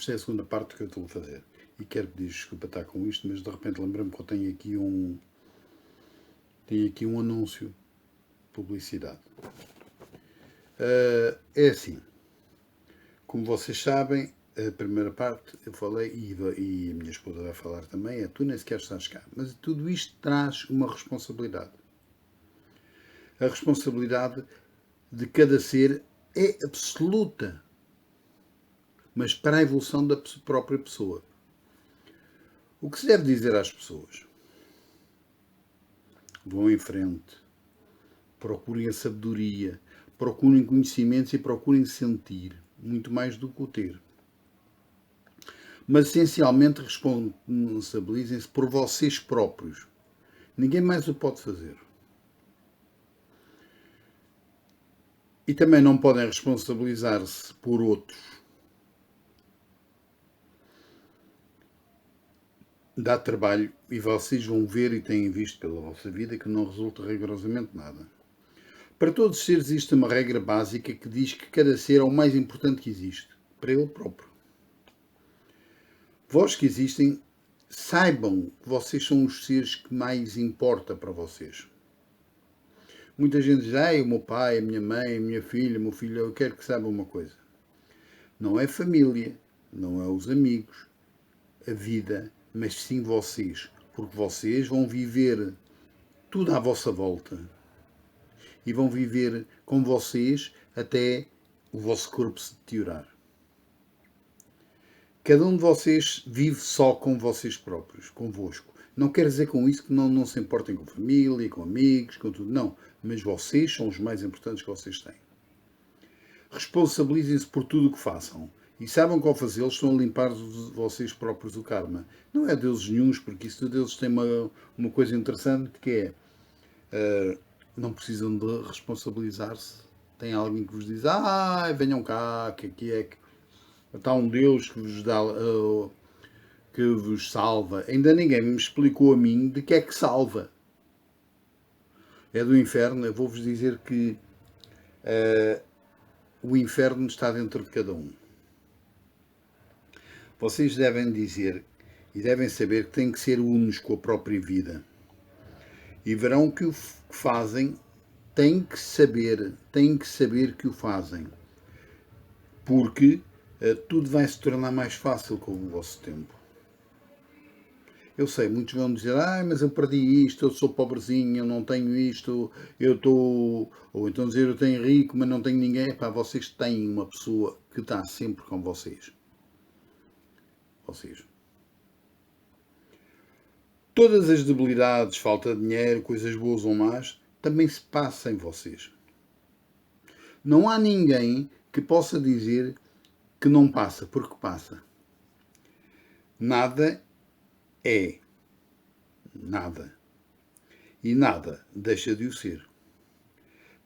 Esta é a segunda parte que eu estou a fazer. E quero pedir desculpa estar com isto, mas de repente lembrei-me que eu tenho aqui um anúncio, publicidade. É assim, como vocês sabem, a primeira parte eu falei, e a minha esposa vai falar também, é tu nem sequer estás cá. Mas tudo isto traz uma responsabilidade. A responsabilidade de cada ser é absoluta, mas para a evolução da própria pessoa. O que se deve dizer às pessoas? Vão em frente, procurem a sabedoria, procurem conhecimentos e procurem sentir, muito mais do que o ter. Mas essencialmente responsabilizem-se por vocês próprios. Ninguém mais o pode fazer. E também não podem responsabilizar-se por outros. Dá trabalho e vocês vão ver e têm visto pela vossa vida que não resulta rigorosamente nada. Para todos os seres existe uma regra básica que diz que cada ser é o mais importante que existe, para ele próprio. Vós que existem, saibam que vocês são os seres que mais importa para vocês. Muita gente diz, o meu pai, a minha mãe, a minha filha, o meu filho, eu quero que saibam uma coisa. Não é família, não é os amigos, a vida, mas sim vocês. Porque vocês vão viver tudo à vossa volta. E vão viver com vocês até o vosso corpo se deteriorar. Cada um de vocês vive só com vocês próprios, convosco. Não quer dizer com isso que não se importem com família, com amigos, com tudo. Não. Mas vocês são os mais importantes que vocês têm. Responsabilizem-se por tudo o que façam. E saibam que ao fazê-los estão a limpar vocês próprios o karma. Não é deuses nenhuns, porque isso de deuses tem uma coisa interessante que é... não precisam de responsabilizar-se. Tem alguém que vos diz, venham cá, que aqui é que está um Deus que vos dá, que vos salva. Ainda ninguém me explicou a mim de que é que salva. É do inferno. Eu vou-vos dizer que o inferno está dentro de cada um. Vocês devem dizer e devem saber que têm que ser unos com a própria vida. E verão que o que fazem, têm que saber que o fazem. Porque tudo vai se tornar mais fácil com o vosso tempo. Eu sei, muitos vão dizer, mas eu perdi isto, eu sou pobrezinho, eu não tenho isto, eu estou... Ou então dizer, eu tenho rico, mas não tenho ninguém. Vocês têm uma pessoa que está sempre com vocês. Todas as debilidades, falta de dinheiro, coisas boas ou más, também se passam em vocês. Não há ninguém que possa dizer que não passa, porque passa. Nada é nada. E nada deixa de o ser.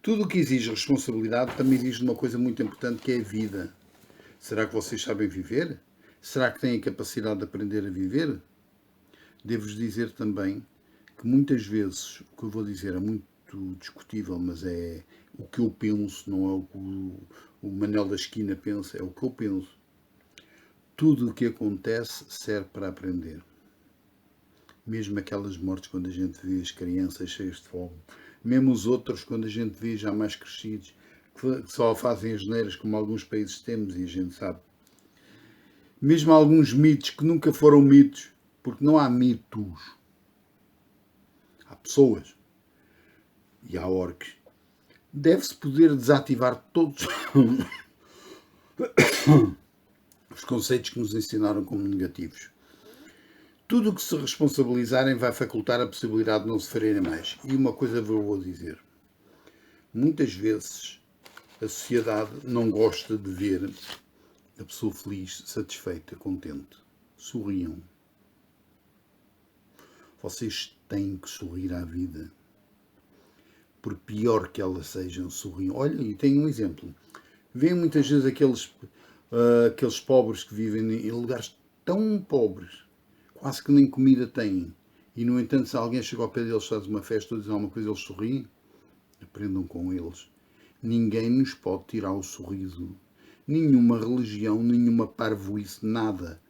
Tudo o que exige responsabilidade também exige uma coisa muito importante, que é a vida. Será que vocês sabem viver? Será que têm a capacidade de aprender a viver? Devo-vos dizer também que muitas vezes, o que eu vou dizer é muito discutível, mas é o que eu penso, não é o que o Manel da esquina pensa, é o que eu penso. Tudo o que acontece serve para aprender. Mesmo aquelas mortes quando a gente vê as crianças cheias de fome, mesmo os outros quando a gente vê já mais crescidos, que só fazem as neiras como alguns países temos e a gente sabe. Mesmo alguns mitos que nunca foram mitos, porque não há mitos. Há pessoas e há orques. Deve-se poder desativar todos os conceitos que nos ensinaram como negativos. Tudo o que se responsabilizarem vai facultar a possibilidade de não sofrerem mais. E uma coisa eu vou dizer. Muitas vezes a sociedade não gosta de ver a pessoa feliz, satisfeita, contente. Sorriam. Vocês têm que sorrir à vida. Por pior que ela seja, sorriam. Olha, e tem um exemplo. Vêem muitas vezes aqueles pobres que vivem em lugares tão pobres, quase que nem comida têm. E, no entanto, se alguém chega ao pé deles, faz uma festa ou diz alguma coisa, eles sorriem. Aprendam com eles. Ninguém nos pode tirar o sorriso. nenhuma religião, nenhuma parvoíce, nada.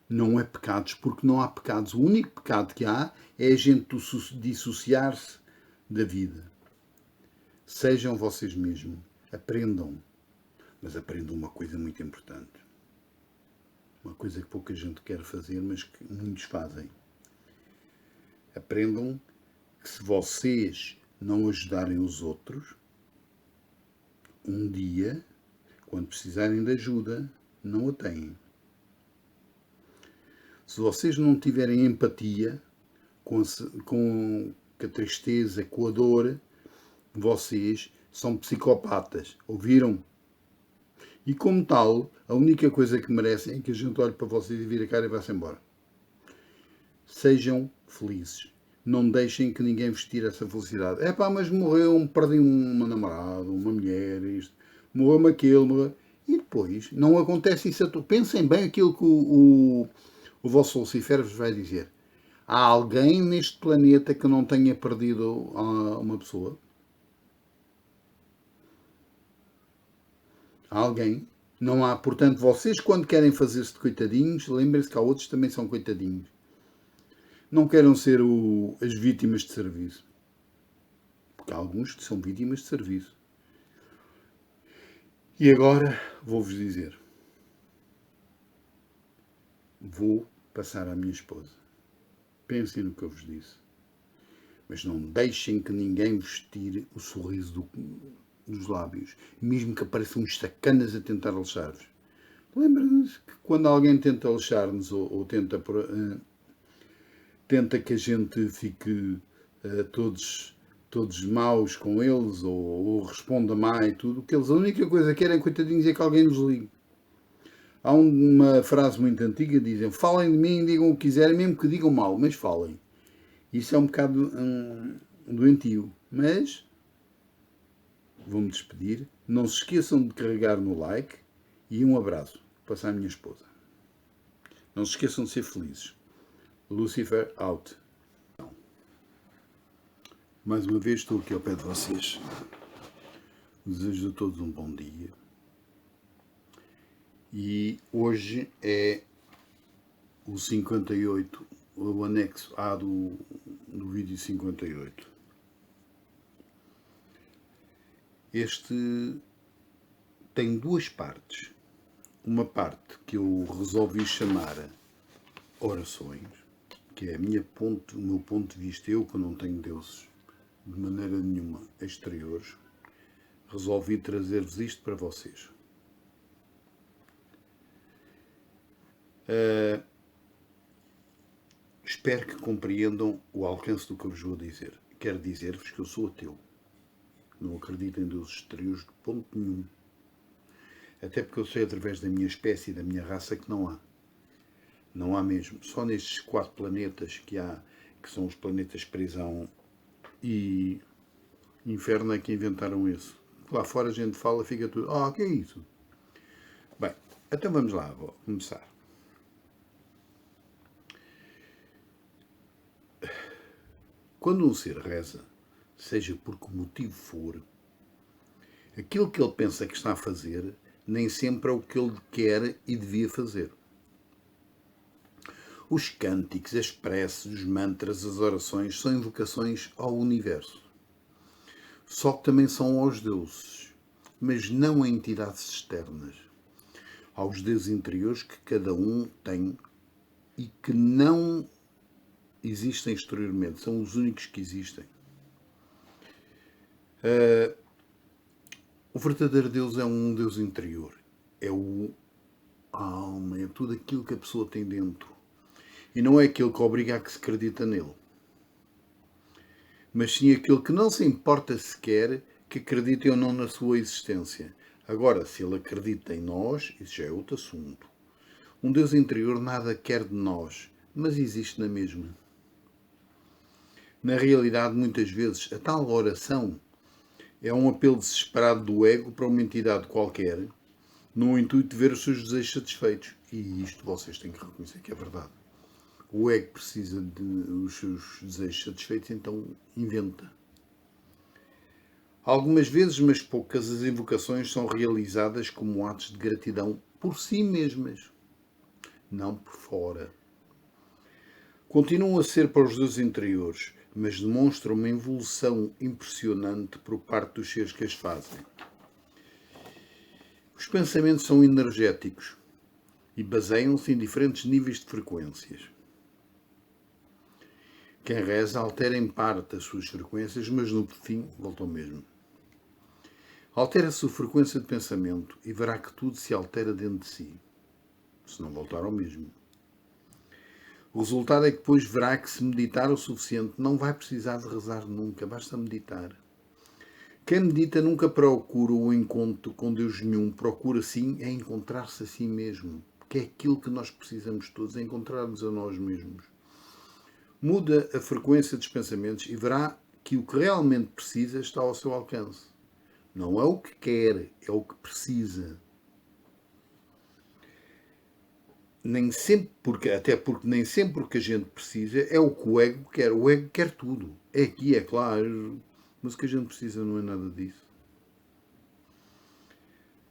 Não é pecados, porque não há pecados. O único pecado que há é a gente dissociar-se da vida. Sejam vocês mesmos. Aprendam. Mas aprendam uma coisa muito importante. Uma coisa que pouca gente quer fazer, mas que muitos fazem. Aprendam que se vocês não ajudarem os outros, um dia, quando precisarem de ajuda, não a têm. Se vocês não tiverem empatia com a tristeza, com a dor, vocês são psicopatas. Ouviram? E como tal, a única coisa que merecem é que a gente olhe para vocês e vire a cara e vá-se embora. Sejam felizes. Não deixem que ninguém vos tire essa felicidade. É pá, mas morreu, perdi uma namorada, uma mulher, isto. Morreu-me aquele, morreu... E depois, não acontece isso a todos. Pensem bem aquilo que o vosso Lucifer vos vai dizer. Há alguém neste planeta que não tenha perdido uma pessoa? Há alguém? Não há. Portanto, vocês quando querem fazer-se de coitadinhos, lembrem-se que há outros que também são coitadinhos. Não queiram ser as vítimas de serviço. Porque há alguns que são vítimas de serviço. E agora vou-vos dizer. Vou passar à minha esposa. Pensem no que eu vos disse. Mas não deixem que ninguém vos tire o sorriso dos lábios. Mesmo que apareçam uns sacanas a tentar lixar-vos. Lembrem-se que quando alguém tenta lixar-nos ou tenta que a gente fique todos maus com eles ou responda mal e tudo, que eles a única coisa que querem, coitadinhos, é que alguém nos ligue. Há uma frase muito antiga, dizem, falem de mim, digam o que quiserem, mesmo que digam mal, mas falem. Isso é um bocado doentio, mas vou-me despedir. Não se esqueçam de carregar no like e um abraço. Passar à minha esposa. Não se esqueçam de ser felizes. Lucifer out. Mais uma vez estou aqui ao pé de vocês. Desejo a todos um bom dia. E hoje é o 58, o anexo A do vídeo 58. Este tem duas partes. Uma parte que eu resolvi chamar orações, que é o meu ponto de vista, eu que não tenho deuses de maneira nenhuma exteriores, resolvi trazer-vos isto para vocês. Espero que compreendam o alcance do que eu vos vou dizer. Quero dizer-vos que eu sou ateu. Não acredito em deuses exteriores de ponto nenhum. Até porque eu sei através da minha espécie e da minha raça que não há. Não há mesmo. Só nestes 4 planetas que há, que são os planetas prisão e inferno, é que inventaram isso. Lá fora a gente fala, fica tudo, o que é isso? Bem, então vamos lá, vou começar. Quando um ser reza, seja por que motivo for, aquilo que ele pensa que está a fazer nem sempre é o que ele quer e devia fazer. Os cânticos, as preces, os mantras, as orações são invocações ao universo. Só que também são aos deuses, mas não a entidades externas. Aos deuses interiores que cada um tem e que não existem exteriormente, são os únicos que existem. O verdadeiro Deus é um Deus interior, é a alma, é tudo aquilo que a pessoa tem dentro. E não é aquele que obriga a que se acredita nele, mas sim aquele que não se importa sequer que acredite ou não na sua existência. Agora, se ele acredita em nós, isso já é outro assunto. Um Deus interior nada quer de nós, mas existe na mesma. Na realidade, muitas vezes, a tal oração é um apelo desesperado do ego para uma entidade qualquer, no intuito de ver os seus desejos satisfeitos. E isto vocês têm que reconhecer que é verdade. O ego precisa de os seus desejos satisfeitos, então inventa. Algumas vezes, mas poucas, as invocações são realizadas como atos de gratidão por si mesmas, não por fora. Continuam a ser para os deuses interiores, mas demonstram uma evolução impressionante por parte dos seres que as fazem. Os pensamentos são energéticos e baseiam-se em diferentes níveis de frequências. Quem reza altera em parte as suas frequências, mas no fim volta ao mesmo. Altera a sua frequência de pensamento e verá que tudo se altera dentro de si, se não voltar ao mesmo. O resultado é que depois verá que se meditar o suficiente não vai precisar de rezar nunca, basta meditar. Quem medita nunca procura o encontro com Deus nenhum, procura sim é encontrar-se a si mesmo, que é aquilo que nós precisamos todos, é encontrar-nos a nós mesmos. Muda a frequência dos pensamentos e verá que o que realmente precisa está ao seu alcance. Não é o que quer, é o que precisa. Nem sempre, até porque nem sempre o que a gente precisa é o que o ego quer. O ego quer tudo. É aqui, é claro. Mas o que a gente precisa não é nada disso.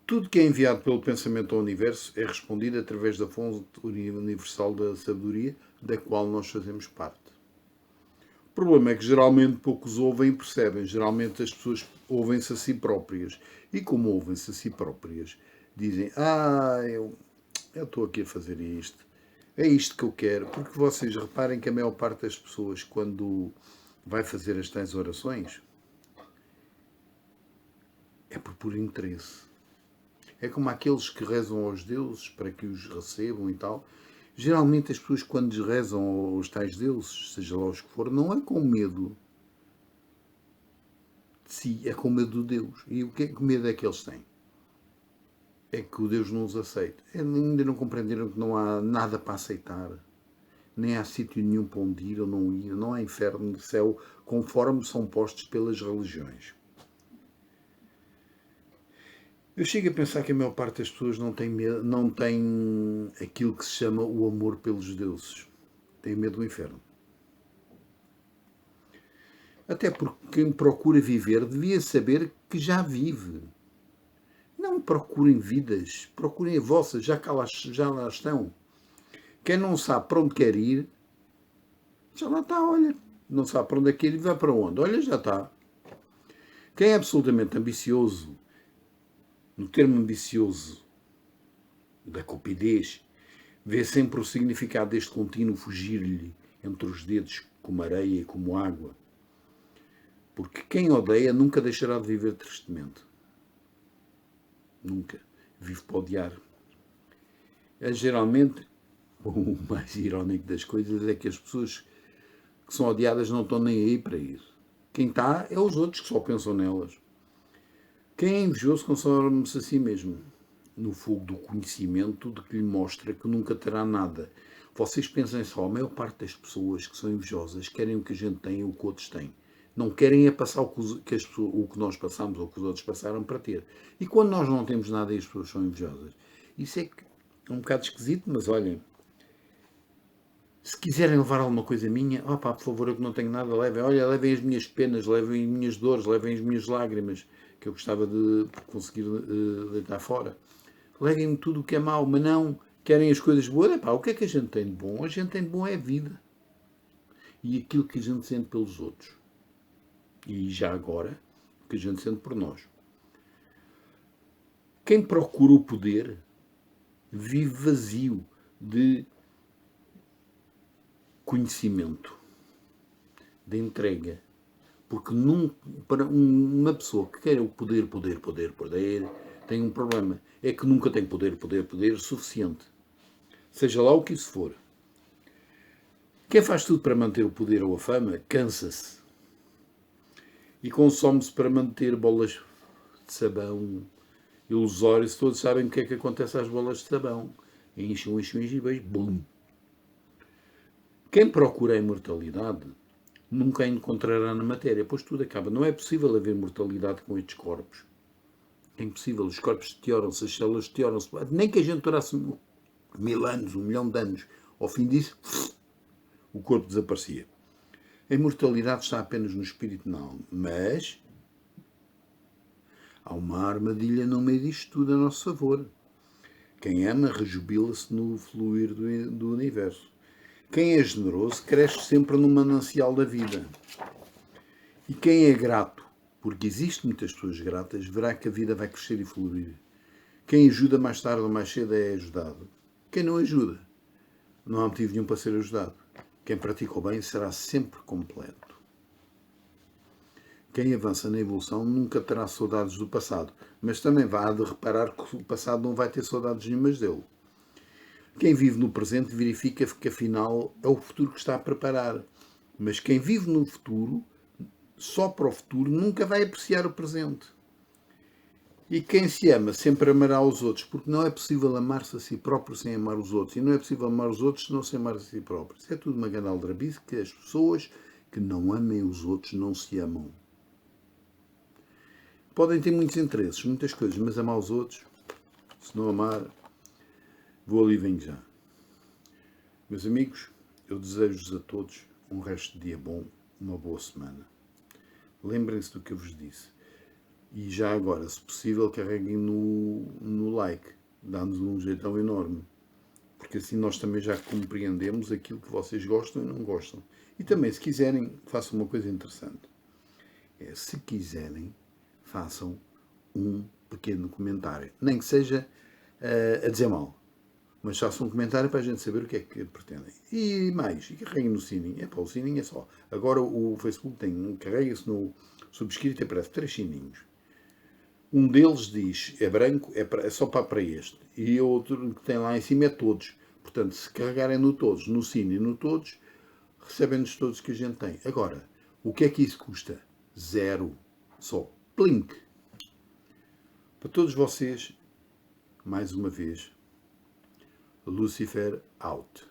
Tudo que é enviado pelo pensamento ao universo é respondido através da fonte universal da sabedoria, da qual nós fazemos parte. O problema é que geralmente poucos ouvem e percebem. Geralmente as pessoas ouvem-se a si próprias. E como ouvem-se a si próprias, dizem, eu estou aqui a fazer isto. É isto que eu quero. Porque vocês reparem que a maior parte das pessoas, quando vai fazer as tais orações, é por puro interesse. É como aqueles que rezam aos deuses para que os recebam e tal. Geralmente as pessoas quando rezam aos tais deuses, seja lá os que for, não é com medo de si, é com medo do Deus. E o que medo é que eles têm? É que o Deus não os aceita. Ainda não compreenderam que não há nada para aceitar. Nem há sítio nenhum para onde ir ou não ir. Não há inferno no céu, conforme são postos pelas religiões. Eu chego a pensar que a maior parte das pessoas não tem aquilo que se chama o amor pelos deuses. Tem medo do inferno. Até porque quem procura viver devia saber que já vive. Não procurem vidas, procurem a vossa, já lá estão. Quem não sabe para onde quer ir, já lá está, olha. Não sabe para onde é que ir e vai para onde? Olha, já está. Quem é absolutamente ambicioso, no termo ambicioso da cupidez, vê sempre o significado deste contínuo fugir-lhe entre os dedos como areia e como água. Porque quem odeia nunca deixará de viver tristemente. Nunca. Vive para odiar. Geralmente, o mais irónico das coisas é que as pessoas que são odiadas não estão nem aí para isso. Quem está é os outros que só pensam nelas. Quem é invejoso consome-se a si mesmo, no fogo do conhecimento de que lhe mostra que nunca terá nada. Vocês pensem só, a maior parte das pessoas que são invejosas querem o que a gente tem e o que outros têm. Não querem é passar o que nós passamos ou que os outros passaram para ter. E quando nós não temos nada e as pessoas são invejosas, isso é um bocado esquisito, mas olhem, se quiserem levar alguma coisa minha, por favor, eu que não tenho nada, levem as minhas penas, levem as minhas dores, levem as minhas lágrimas, que eu gostava de conseguir deitar fora. Levem-me tudo o que é mau, mas não querem as coisas boas. O que é que a gente tem de bom? A gente tem de bom é a vida. E aquilo que a gente sente pelos outros. E já agora, o que a gente sente por nós. Quem procura o poder vive vazio de conhecimento, de entrega. Porque para uma pessoa que quer o poder, tem um problema. É que nunca tem poder suficiente. Seja lá o que isso for. Quem faz tudo para manter o poder ou a fama, cansa-se. E consome-se para manter bolas de sabão ilusórias. Todos sabem o que é que acontece às bolas de sabão. Enchem e depois, bum. Quem procura a imortalidade nunca a encontrará na matéria, pois tudo acaba. Não é possível haver mortalidade com estes corpos. É impossível. Os corpos deterioram-se, as células deterioram-se. Nem que a gente durasse 1000 anos, 1 milhão de anos. Ao fim disso, o corpo desaparecia. A imortalidade está apenas no espírito, não. Mas Há uma armadilha no meio disto tudo a nosso favor. Quem ama rejubila-se no fluir do universo. Quem é generoso cresce sempre no manancial da vida. E quem é grato, porque existem muitas pessoas gratas, verá que a vida vai crescer e fluir. Quem ajuda mais tarde ou mais cedo é ajudado. Quem não ajuda, não há motivo nenhum para ser ajudado. Quem pratica o bem será sempre completo. Quem avança na evolução nunca terá saudades do passado, mas também vai de reparar que o passado não vai ter saudades nenhumas dele. Quem vive no presente verifica que afinal é o futuro que está a preparar. Mas quem vive no futuro, só para o futuro, nunca vai apreciar o presente. E quem se ama sempre amará os outros, porque não é possível amar-se a si próprio sem amar os outros. E não é possível amar os outros se não se amar a si próprio. Isso é tudo uma grande aldrabice, que as pessoas que não amem os outros não se amam. Podem ter muitos interesses, muitas coisas, mas amar os outros, se não amar, vou ali e venho já. Meus amigos, eu desejo-vos a todos um resto de dia bom, uma boa semana. Lembrem-se do que eu vos disse. E já agora, se possível, carreguem no like. Dá-nos um jeitão enorme. Porque assim nós também já compreendemos aquilo que vocês gostam e não gostam. E também, se quiserem, façam uma coisa interessante. Se quiserem, façam um pequeno comentário. Nem que seja a dizer mal. Mas façam um comentário para a gente saber o que é que pretendem. E mais, e carreguem no sininho. O sininho é só. Agora o Facebook carrega-se no subscrito e aparece 3 sininhos. Um deles diz, é branco, é só para este. E o outro que tem lá em cima é todos. Portanto, se carregarem no todos, no sino e no todos, recebem-nos todos que a gente tem. Agora, o que é que isso custa? 0. Só. Plink. Para todos vocês, mais uma vez, Lucifer out.